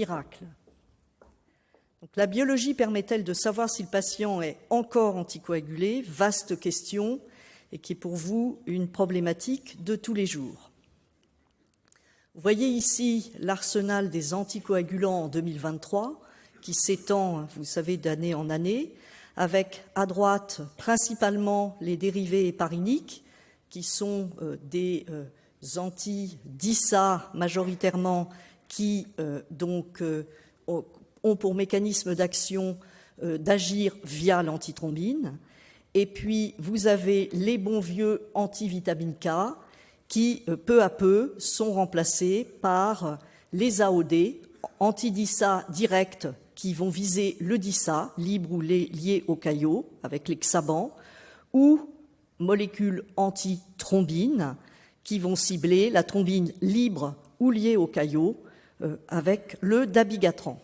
miracle. Donc, la biologie permet-elle de savoir si le patient est encore anticoagulé? Vaste question, et qui est pour vous une problématique de tous les jours. Vous voyez ici l'arsenal des anticoagulants en 2023, qui s'étend, vous savez, d'année en année, avec à droite principalement les dérivés hépariniques, qui sont des anti-DISA majoritairement, qui ont pour mécanisme d'action d'agir via l'antithrombine. Et puis, vous avez les bons vieux antivitamine K qui, peu à peu, sont remplacés par les AOD, anti-DISA directs, qui vont viser le DISA, libre ou lié au caillot, avec les Xaban, ou molécules antithrombines, qui vont cibler la thrombine libre ou liée au caillot, avec le dabigatran.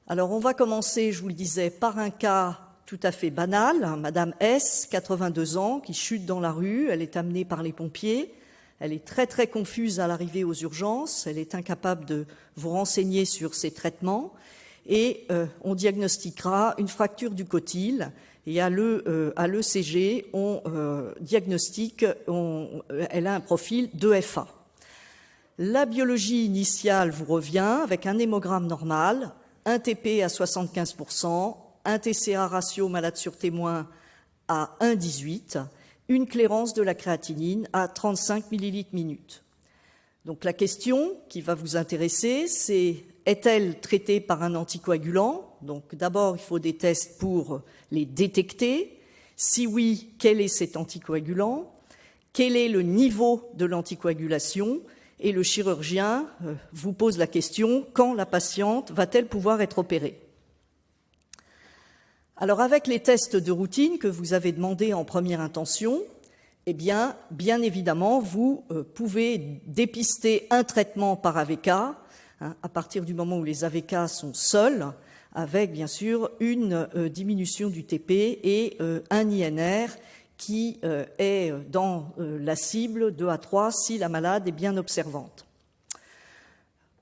Alors, on va commencer, je vous le disais, par un cas tout à fait banal. Madame S, 82 ans, qui chute dans la rue. Elle est amenée par les pompiers. Elle est très, très confuse à l'arrivée aux urgences. Elle est incapable de vous renseigner sur ses traitements. Et on diagnostiquera une fracture du cotyle. Et à l'ECG, on diagnostique, elle a un profil d'EFA. La biologie initiale vous revient avec un hémogramme normal, un TP à 75%, un TCA ratio malade sur témoin à 1,18, une clairance de la créatinine à 35 ml/min. Donc la question qui va vous intéresser, c'est est-elle traitée par un anticoagulant? Donc d'abord, il faut des tests pour les détecter. Si oui, quel est cet anticoagulant? Quel est le niveau de l'anticoagulation? Et le chirurgien vous pose la question, quand la patiente va-t-elle pouvoir être opérée? Alors avec les tests de routine que vous avez demandés en première intention, eh bien évidemment, vous pouvez dépister un traitement par AVK, à partir du moment où les AVK sont seuls, avec bien sûr une diminution du TP et un INR qui est dans la cible 2 à 3 si la malade est bien observante.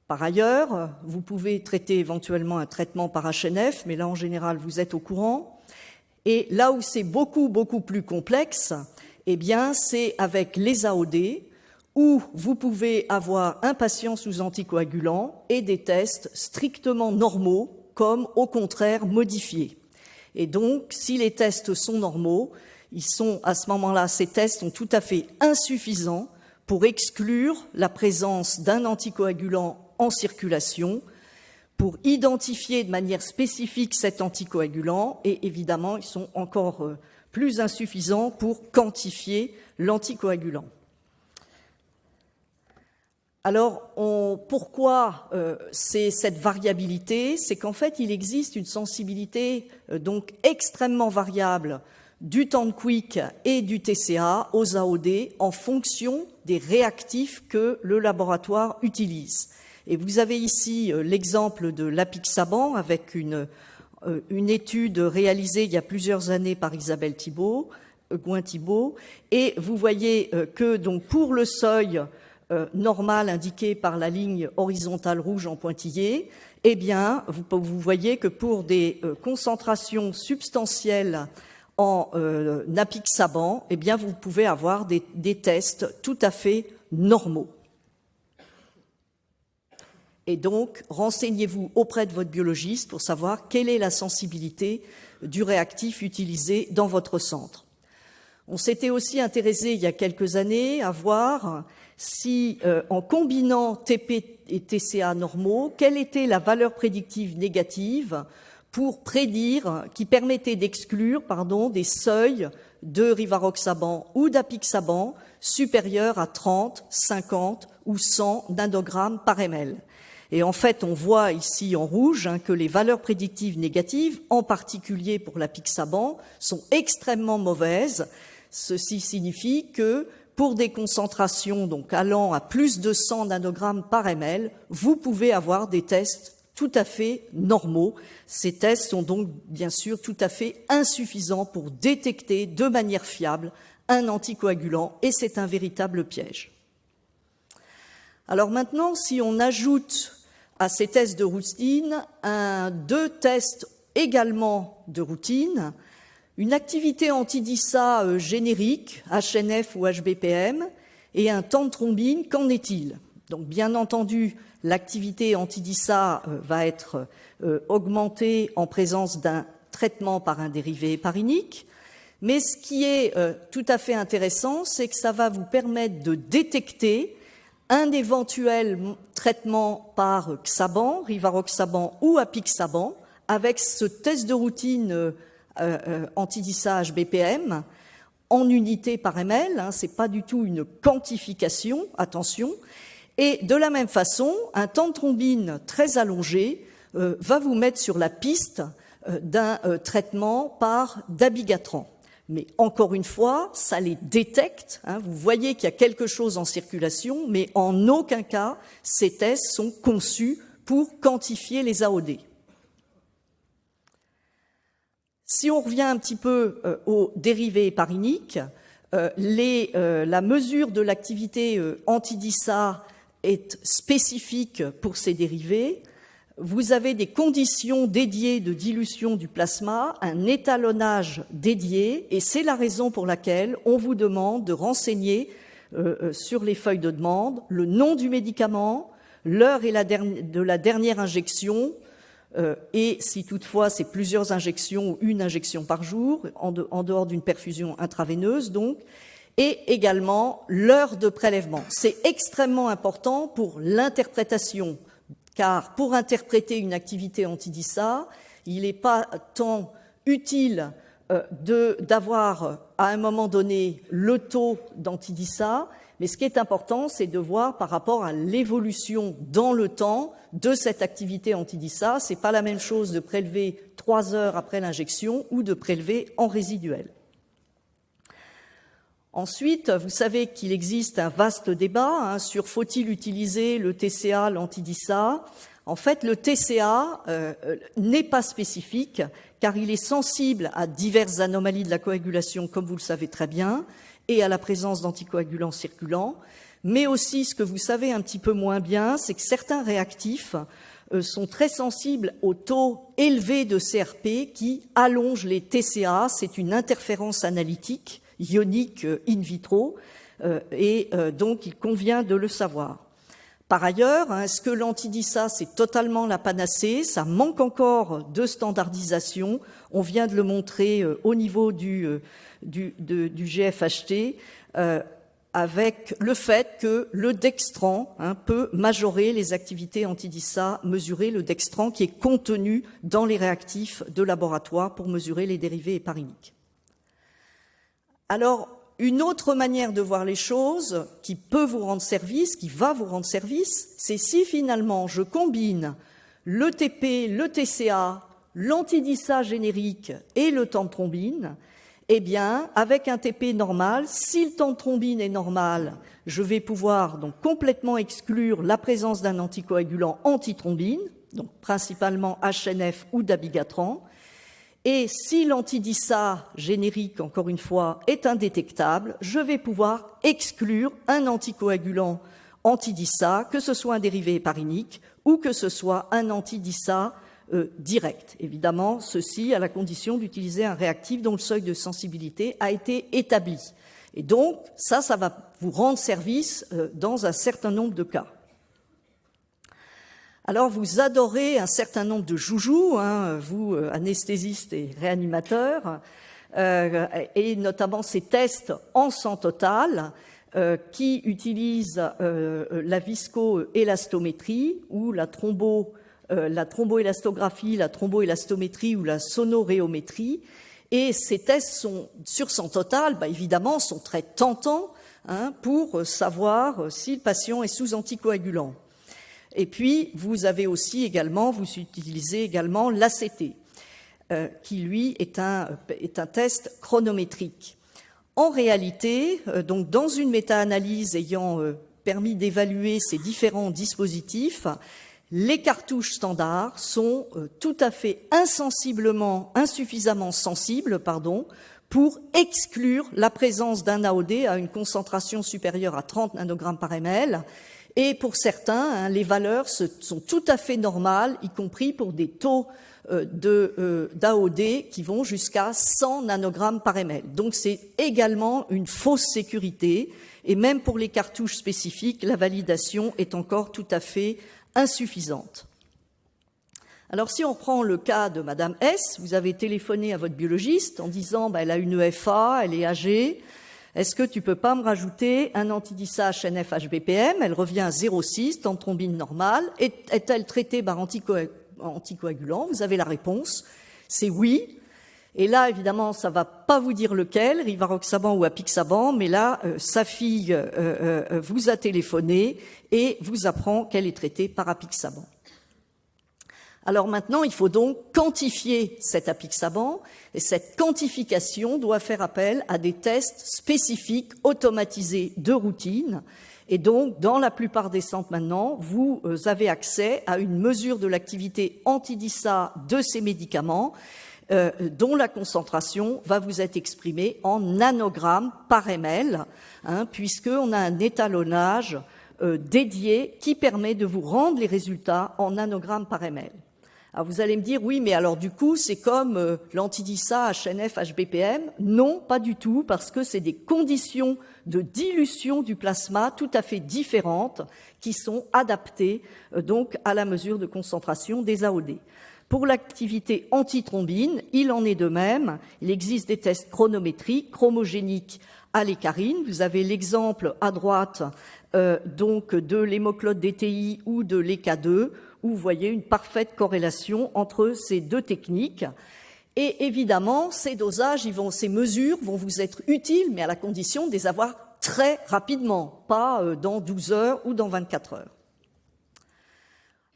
Par ailleurs, vous pouvez traiter éventuellement un traitement par HNF, mais là en général vous êtes au courant. Et là où c'est beaucoup plus complexe, eh bien c'est avec les AOD, où vous pouvez avoir un patient sous anticoagulant et des tests strictement normaux, comme au contraire modifiés. Et donc, si les tests sont normaux, ils sont à ce moment-là, ces tests sont tout à fait insuffisants pour exclure la présence d'un anticoagulant en circulation, pour identifier de manière spécifique cet anticoagulant, et évidemment, ils sont encore plus insuffisants pour quantifier l'anticoagulant. Alors, pourquoi c'est cette variabilité? C'est qu'en fait, il existe une sensibilité donc extrêmement variable du temps de quick et du TCA aux AOD en fonction des réactifs que le laboratoire utilise. Et vous avez ici l'exemple de l'apixaban avec une étude réalisée il y a plusieurs années par Isabelle Gouin-Thibault, et vous voyez que donc pour le seuil normal indiqué par la ligne horizontale rouge en pointillé, eh bien vous voyez que pour des concentrations substantielles en apixaban, eh bien vous pouvez avoir des tests tout à fait normaux. Et donc, renseignez-vous auprès de votre biologiste pour savoir quelle est la sensibilité du réactif utilisé dans votre centre. On s'était aussi intéressé il y a quelques années à voir si, en combinant TP et TCA normaux, quelle était la valeur prédictive négative pour prédire, qui permettait d'exclure, des seuils de rivaroxaban ou d'apixaban supérieurs à 30, 50 ou 100 nanogrammes par ml. Et en fait, on voit ici en rouge que les valeurs prédictives négatives, en particulier pour l'apixaban, sont extrêmement mauvaises. Ceci signifie que pour des concentrations donc allant à plus de 100 nanogrammes par ml, vous pouvez avoir des tests tout à fait normaux. Ces tests sont donc bien sûr tout à fait insuffisants pour détecter de manière fiable un anticoagulant, et c'est un véritable piège. Alors maintenant, si on ajoute à ces tests de routine deux tests également de routine, une activité anti-DISA générique, HNF ou HBPM, et un temps de thrombine, qu'en est-il? Donc bien entendu, l'activité anti-DISA va être augmentée en présence d'un traitement par un dérivé héparinique, mais ce qui est tout à fait intéressant, c'est que ça va vous permettre de détecter un éventuel traitement par Xaban, rivaroxaban ou apixaban, avec ce test de routine anti-DISA HBPM en unité par ml, hein, c'est pas du tout une quantification, attention, et de la même façon, un temps de thrombine très allongé va vous mettre sur la piste d'un traitement par dabigatran. Mais encore une fois, ça les détecte, hein, vous voyez qu'il y a quelque chose en circulation, mais en aucun cas, ces tests sont conçus pour quantifier les AOD. Si on revient un petit peu aux dérivés hépariniques, la mesure de l'activité anti-DISA est spécifique pour ces dérivés. Vous avez des conditions dédiées de dilution du plasma, un étalonnage dédié, et c'est la raison pour laquelle on vous demande de renseigner sur les feuilles de demande le nom du médicament, l'heure de la dernière injection, et si toutefois c'est plusieurs injections ou une injection par jour, en dehors d'une perfusion intraveineuse donc, et également l'heure de prélèvement. C'est extrêmement important pour l'interprétation, car pour interpréter une activité anti-DISA, il n'est pas tant utile d'avoir à un moment donné le taux d'anti-DISA, mais ce qui est important, c'est de voir par rapport à l'évolution dans le temps de cette activité anti-DISA. Ce n'est pas la même chose de prélever 3 heures après l'injection ou de prélever en résiduel. Ensuite, vous savez qu'il existe un vaste débat sur faut-il utiliser le TCA, l'anti-DISA. En fait, le TCA n'est pas spécifique car il est sensible à diverses anomalies de la coagulation, comme vous le savez très bien, et à la présence d'anticoagulants circulants. Mais aussi, ce que vous savez un petit peu moins bien, c'est que certains réactifs sont très sensibles au taux élevé de CRP qui allonge les TCA. C'est une interférence analytique ionique in vitro, et donc il convient de le savoir. Par ailleurs, est-ce que l'anti-DISA, c'est totalement la panacée? Ça manque encore de standardisation. On vient de le montrer au niveau du GFHT, avec le fait que le dextran peut majorer les activités anti-DISA, mesurer le dextran qui est contenu dans les réactifs de laboratoire pour mesurer les dérivés hépariniques. Alors, une autre manière de voir les choses qui peut vous rendre service, qui va vous rendre service, c'est si finalement je combine le TP, le TCA, l'anti-DISA générique et le temps de thrombine, eh bien, avec un TP normal, si le temps de thrombine est normal, je vais pouvoir donc complètement exclure la présence d'un anticoagulant antithrombine, donc principalement HNF ou dabigatran. Et si l'anti-DISA générique, encore une fois, est indétectable, je vais pouvoir exclure un anticoagulant anti-DISA, que ce soit un dérivé héparinique ou que ce soit un anti-DISA direct. Évidemment, ceci à la condition d'utiliser un réactif dont le seuil de sensibilité a été établi. Et donc, ça va vous rendre service dans un certain nombre de cas. Alors, vous adorez un certain nombre de joujous, vous, anesthésistes et réanimateurs, et notamment ces tests en sang total qui utilisent la viscoélastométrie ou la thromboélastographie, la thromboélastométrie ou la sonoréométrie. Et ces tests sur sang total, évidemment, sont très tentants pour savoir si le patient est sous anticoagulant. Et puis, vous utilisez également l'ACT, qui, lui, est un test chronométrique. En réalité, donc, dans une méta-analyse ayant permis d'évaluer ces différents dispositifs, les cartouches standards sont tout à fait insuffisamment sensibles, pour exclure la présence d'un AOD à une concentration supérieure à 30 nanogrammes par ml, Et pour certains, les valeurs sont tout à fait normales, y compris pour des taux d'AOD qui vont jusqu'à 100 nanogrammes par ml. Donc c'est également une fausse sécurité, et même pour les cartouches spécifiques, la validation est encore tout à fait insuffisante. Alors si on prend le cas de Madame S, vous avez téléphoné à votre biologiste en disant elle a une EFA, elle est âgée, est-ce que tu peux pas me rajouter un antidissa HNF-HBPM? Elle revient à 0,6, temps de thrombine normale. Est-elle traitée par anticoagulant? Vous avez la réponse, c'est oui. Et là, évidemment, ça va pas vous dire lequel, rivaroxaban ou apixaban, mais là, sa fille vous a téléphoné et vous apprend qu'elle est traitée par apixaban. Alors maintenant, il faut donc quantifier cet apixaban, et cette quantification doit faire appel à des tests spécifiques automatisés de routine. Et donc, dans la plupart des centres maintenant, vous avez accès à une mesure de l'activité antidissa de ces médicaments, dont la concentration va vous être exprimée en nanogrammes par ml, puisqu'on a un étalonnage dédié qui permet de vous rendre les résultats en nanogrammes par ml. Alors vous allez me dire, oui, mais alors du coup, c'est comme l'antidissa HNF-HBPM. Non, pas du tout, parce que c'est des conditions de dilution du plasma tout à fait différentes qui sont adaptées donc à la mesure de concentration des AOD. Pour l'activité antithrombine, il en est de même. Il existe des tests chronométriques, chromogéniques à l'écarine. Vous avez l'exemple à droite donc de l'hémoclode DTI ou de l'EK2, où vous voyez une parfaite corrélation entre ces deux techniques. Et évidemment, ces dosages, ces mesures vont vous être utiles, mais à la condition de les avoir très rapidement, pas dans 12 heures ou dans 24 heures.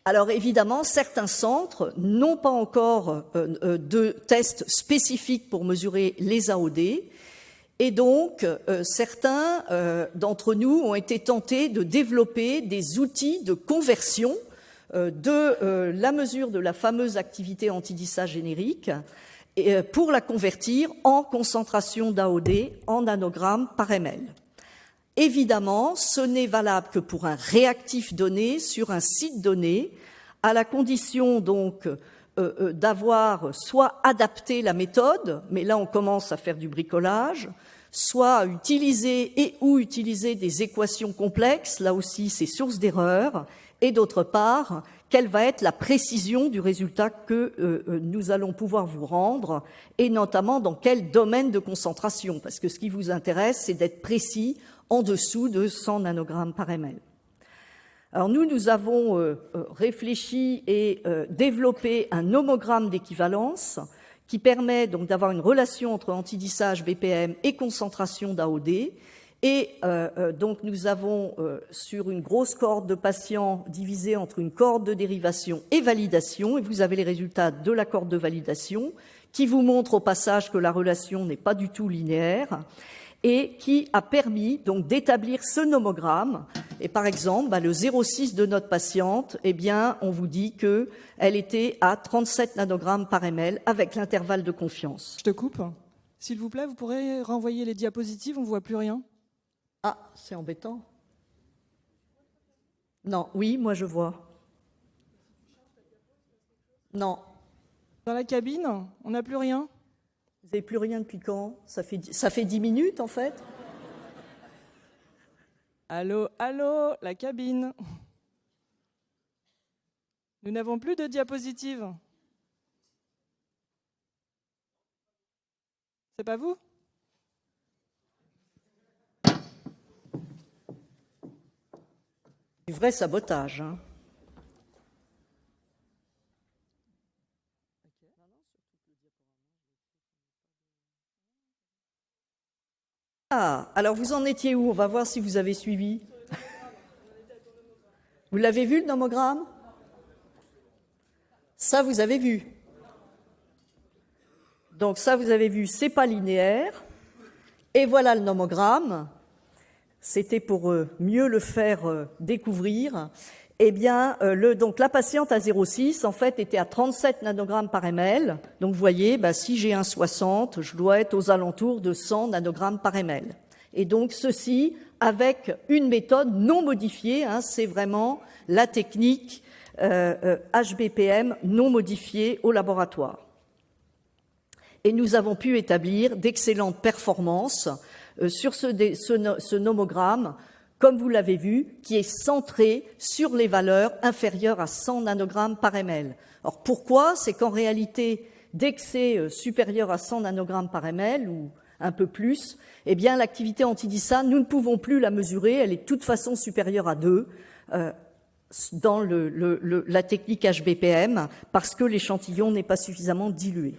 Alors évidemment, certains centres n'ont pas encore de tests spécifiques pour mesurer les AOD, et donc certains d'entre nous ont été tentés de développer des outils de conversion de la mesure de la fameuse activité antidissa générique pour la convertir en concentration d'AOD en nanogrammes par ml. Évidemment, ce n'est valable que pour un réactif donné sur un site donné, à la condition donc d'avoir soit adapté la méthode, mais là on commence à faire du bricolage, soit utiliser utiliser des équations complexes, là aussi c'est source d'erreur, et d'autre part, quelle va être la précision du résultat que nous allons pouvoir vous rendre, et notamment dans quel domaine de concentration, parce que ce qui vous intéresse, c'est d'être précis en dessous de 100 nanogrammes par ml. Alors nous avons réfléchi et développé un homogramme d'équivalence qui permet donc d'avoir une relation entre antidissa HBPM et concentration d'AOD. Et donc nous avons sur une grosse cohorte de patients divisé entre une cohorte de dérivation et validation, et vous avez les résultats de la cohorte de validation qui vous montre au passage que la relation n'est pas du tout linéaire et qui a permis donc d'établir ce nomogramme. Et par exemple, le 0,6 de notre patiente, eh bien, on vous dit que elle était à 37 nanogrammes par ml avec l'intervalle de confiance. Je te coupe. S'il vous plaît, vous pourrez renvoyer les diapositives, on ne voit plus rien. Ah, c'est embêtant. Non, oui, moi je vois. Non. Dans la cabine, on n'a plus rien. Vous n'avez plus rien depuis quand? Ça fait 10 minutes en fait. Allô, allô, la cabine. Nous n'avons plus de diapositives. C'est pas vous? Du vrai sabotage. Ah, alors vous en étiez où? On va voir si vous avez suivi. Vous l'avez vu le nomogramme? Ça, vous avez vu. Donc ça, vous avez vu, c'est pas linéaire. Et voilà le nomogramme. C'était pour mieux le faire découvrir. Eh bien, donc la patiente à 0,6, en fait, était à 37 nanogrammes par ml. Donc, vous voyez, si j'ai un 60, je dois être aux alentours de 100 nanogrammes par ml. Et donc ceci avec une méthode non modifiée, c'est vraiment la technique HBPM non modifiée au laboratoire. Et nous avons pu établir d'excellentes performances sur ce nomogramme, comme vous l'avez vu, qui est centré sur les valeurs inférieures à 100 nanogrammes par ml. Alors pourquoi? C'est qu'en réalité, dès que c'est supérieur à 100 nanogrammes par ml ou un peu plus, eh bien l'activité anti-DISA, nous ne pouvons plus la mesurer, elle est de toute façon supérieure à 2 dans la technique HBPM parce que l'échantillon n'est pas suffisamment dilué.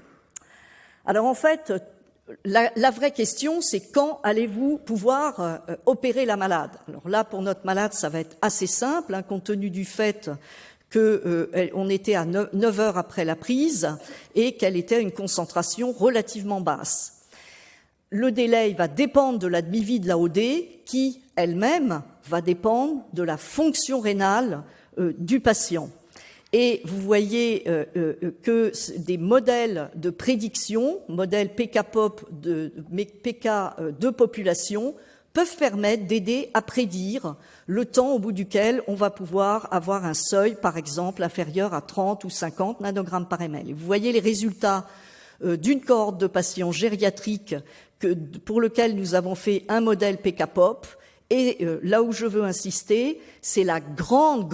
Alors en fait, la vraie question, c'est quand allez-vous pouvoir opérer la malade? Alors là, pour notre malade, ça va être assez simple, compte tenu du fait qu'on était à 9 heures après la prise et qu'elle était à une concentration relativement basse. Le délai va dépendre de la demi-vie de la OD qui, elle-même, va dépendre de la fonction rénale du patient. Et vous voyez que des modèles de prédiction, modèles PK-POP PK de population, peuvent permettre d'aider à prédire le temps au bout duquel on va pouvoir avoir un seuil, par exemple, inférieur à 30 ou 50 nanogrammes par ml. Et vous voyez les résultats d'une cohorte de patients gériatriques pour lequel nous avons fait un modèle PK-POP. Et là où je veux insister, c'est la grande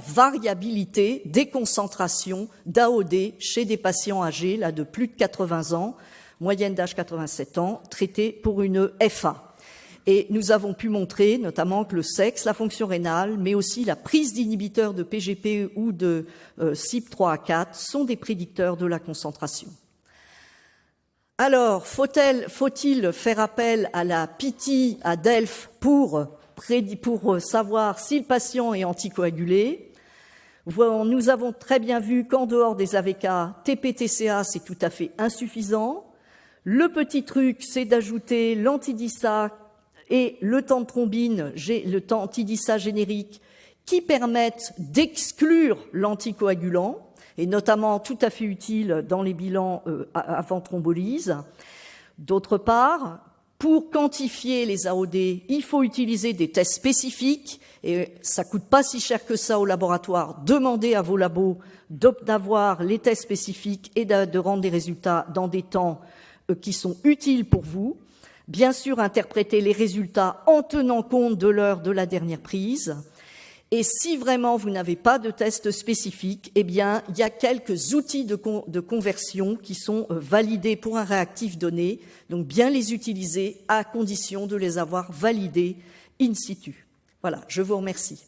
variabilité des concentrations d'AOD chez des patients âgés là, de plus de 80 ans, moyenne d'âge 87 ans, traités pour une FA. Et nous avons pu montrer notamment que le sexe, la fonction rénale, mais aussi la prise d'inhibiteurs de PGP ou de CYP3A4 sont des prédicteurs de la concentration. Alors, faut-il faire appel à la PT, à DELF, pour savoir si le patient est anticoagulé? Nous avons très bien vu qu'en dehors des AVK, TP-TCA, c'est tout à fait insuffisant. Le petit truc, c'est d'ajouter l'anti-DISA et le temps de thrombine, le temps anti-DISA générique, qui permettent d'exclure l'anticoagulant, et notamment tout à fait utile dans les bilans avant thrombolyse. D'autre part, pour quantifier les AOD, il faut utiliser des tests spécifiques, et ça coûte pas si cher que ça au laboratoire. Demandez à vos labos d'avoir les tests spécifiques et de rendre des résultats dans des temps qui sont utiles pour vous. Bien sûr, interpréter les résultats en tenant compte de l'heure de la dernière prise. Et si vraiment vous n'avez pas de test spécifique, eh bien, il y a quelques outils de conversion qui sont validés pour un réactif donné. Donc, bien les utiliser à condition de les avoir validés in situ. Voilà, je vous remercie.